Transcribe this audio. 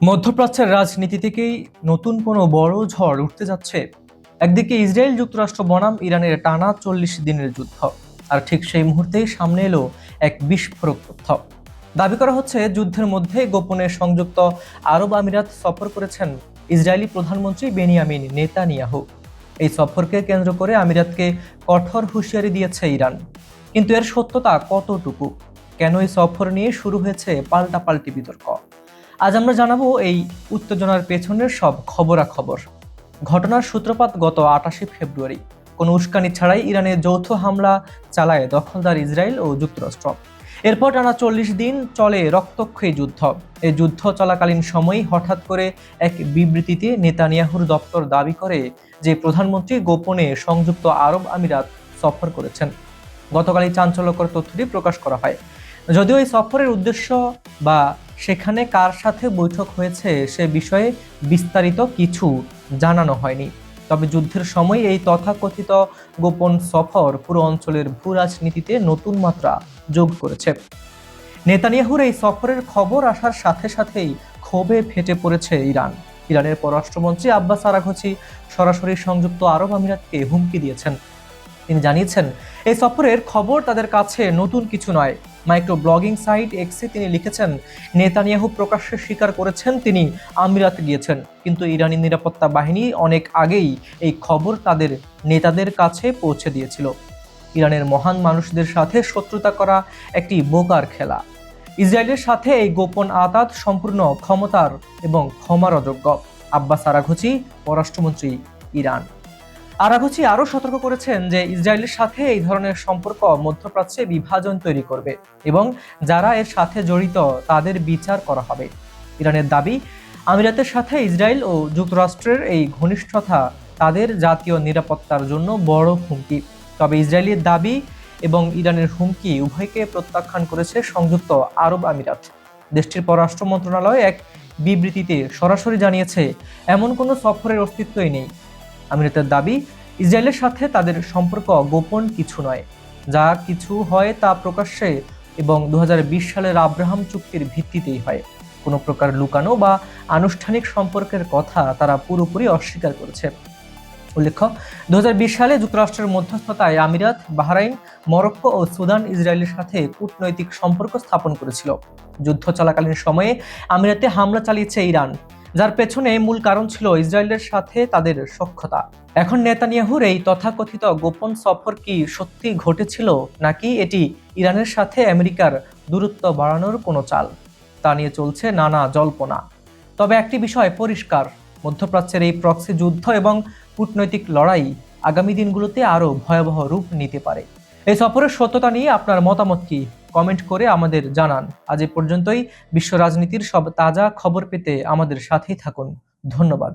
মধ্যপ্রাচ্যের রাজনীতি থেকেই নতুন কোনো বড় ঝড় উঠতে যাচ্ছে। একদিকে ইসরায়েল যুক্তরাষ্ট্র বনাম ইরানের টানা 40 দিনের যুদ্ধ, আর ঠিক সেই মুহূর্তেই সামনে এলো এক বিস্ফোরক তথ্য। দাবি করা হচ্ছে যুদ্ধের মধ্যে গোপনে সংযুক্ত আরব আমিরাত সফর করেছেন ইসরায়েলি প্রধানমন্ত্রী বেনিয়ামিন নেতানিয়াহু। এই সফরকে কেন্দ্র করে আমিরাতকে কঠোর হুঁশিয়ারি দিয়েছে ইরান। কিন্তু এর সত্যতা কতটুকু? কেন এই সফর নিয়ে শুরু হয়েছে পাল্টাপাল্টি বিতর্ক? আজ আমরা জানাবো এই উত্তেজনার পেছনের সব খবরাখবর। ঘটনার সূত্রপাত গত 28 ফেব্রুয়ারি। কোনো উস্কানি ছাড়াই ইরানের যৌথ হামলা চালায় দখলদার ইসরায়েল ও যুক্তরাষ্ট্র। এরপর টানা 40 দিন চলে রক্তক্ষয়ী যুদ্ধ। এই যুদ্ধ চলাকালীন সময়ই হঠাৎ করে এক বিবৃতিতে নেতানিয়াহুর দপ্তর দাবি করে যে প্রধানমন্ত্রী গোপনে সংযুক্ত আরব আমিরাত সফর করেছেন। গতকাল এই চাঞ্চল্যকর তথ্যটি প্রকাশ করা হয়। যদিও এই সফরের উদ্দেশ্য বা সেখানে কার সাথে বৈঠক হয়েছে সে বিষয়ে বিস্তারিত কিছু জানানো হয়নি। তবে যুদ্ধের সময় এই তথাকথিত গোপন সফর পুরো অঞ্চলের ভূ রাজনীতিতে নতুন মাত্রা যোগ করেছে। নেতানিয়াহুর এই সফরের খবর আসার সাথে সাথেই ক্ষোভে ফেটে পড়েছে ইরান। ইরানের পররাষ্ট্রমন্ত্রী আব্বাস আরাঘচি সরাসরি সংযুক্ত আরব আমিরাতকে হুমকি দিয়েছেন। তিনি জানিয়েছেন, এই সফরের খবর তাদের কাছে নতুন কিছু নয়। মাইক্রো ব্লগিং সাইট এক্সে তিনি লিখেছেন, নেতানিয়াহু প্রকাশ্যে স্বীকার করেছেন তিনি আমিরাতে গিয়েছেন, কিন্তু ইরানি নিরাপত্তা বাহিনী অনেক আগেই এই খবর তাদের নেতাদের কাছে পৌঁছে দিয়েছিল। ইরানের মহান মানুষদের সাথে শত্রুতা করা একটি বোকার খেলা। ইসরায়েলের সাথে এই গোপন আতাত সম্পূর্ণ ক্ষমতার এবং ক্ষমার অযোগ্য। আব্বাস আরাঘচি, পররাষ্ট্রমন্ত্রী ইরান। আরাঘচি আরও সতর্ক করেছেন যে ইসরায়েলের সাথে এই ধরনের সম্পর্ক মধ্যপ্রাচ্যে বিভাজন তৈরি করবে এবং যারা এর সাথে জড়িত তাদের বিচার করা হবে। ইরানের দাবি, আমিরাতের সাথে ইসরায়েল ও যুক্তরাষ্ট্রের এই ঘনিষ্ঠতা তাদের জাতীয় নিরাপত্তার জন্য বড় হুমকি। তবে ইসরায়েলের দাবি এবং ইরানের হুমকি উভয়কে প্রত্যাখ্যান করেছে সংযুক্ত আরব আমিরাত। দেশটির পররাষ্ট্র মন্ত্রণালয় এক বিবৃতিতে সরাসরি জানিয়েছে, এমন কোনো সফরের অস্তিত্বই নেই। আমিরাতের দাবি, ইসরায়েলের সাথে তাদের সম্পর্ক গোপন কিছু নয়। যা কিছু হয় তা প্রকাশ্যে এবং 2020 সালের আব্রাহাম চুক্তির ভিত্তিতেই হয়। কোনো প্রকার লুকানো বা আনুষ্ঠানিক সম্পর্কের কথা তারা পুরোপুরি অস্বীকার করেছে। উল্লেখ্য, 2020 সালে যুক্তরাষ্ট্রের মধ্যস্থতায় আমিরাত, বাহরাইন, মরক্কো ও সুদান ইসরায়েলের সাথে কূটনৈতিক সম্পর্ক স্থাপন করেছিল। যুদ্ধ চলাকালীন সময়ে আমিরাতে হামলা চালিয়েছে ইরান, যার পেছনে মূল কারণ ছিল ইসরায়েলের সাথে তাদের সখ্যতা। এখন নেতানিয়াহুর এই তথাকথিত গোপন সফর কি সত্যি ঘটেছিল, নাকি এটি ইরানের সাথে আমেরিকার দূরত্ব বাড়ানোর কোনো চাল, তা নিয়ে চলছে নানা জল্পনা। তবে একটি বিষয় পরিষ্কার, মধ্যপ্রাচ্যের এই প্রক্সি যুদ্ধ এবং কূটনৈতিক লড়াই আগামী দিনগুলোতে আরও ভয়াবহ রূপ নিতে পারে। এই সফরের সত্যতা নিয়ে আপনার মতামত কি? কমেন্ট করে আমাদের জানান। আজ এ পর্যন্তই। বিশ্ব রাজনীতির সব তাজা খবর পেতে আমাদের সাথেই থাকুন। ধন্যবাদ।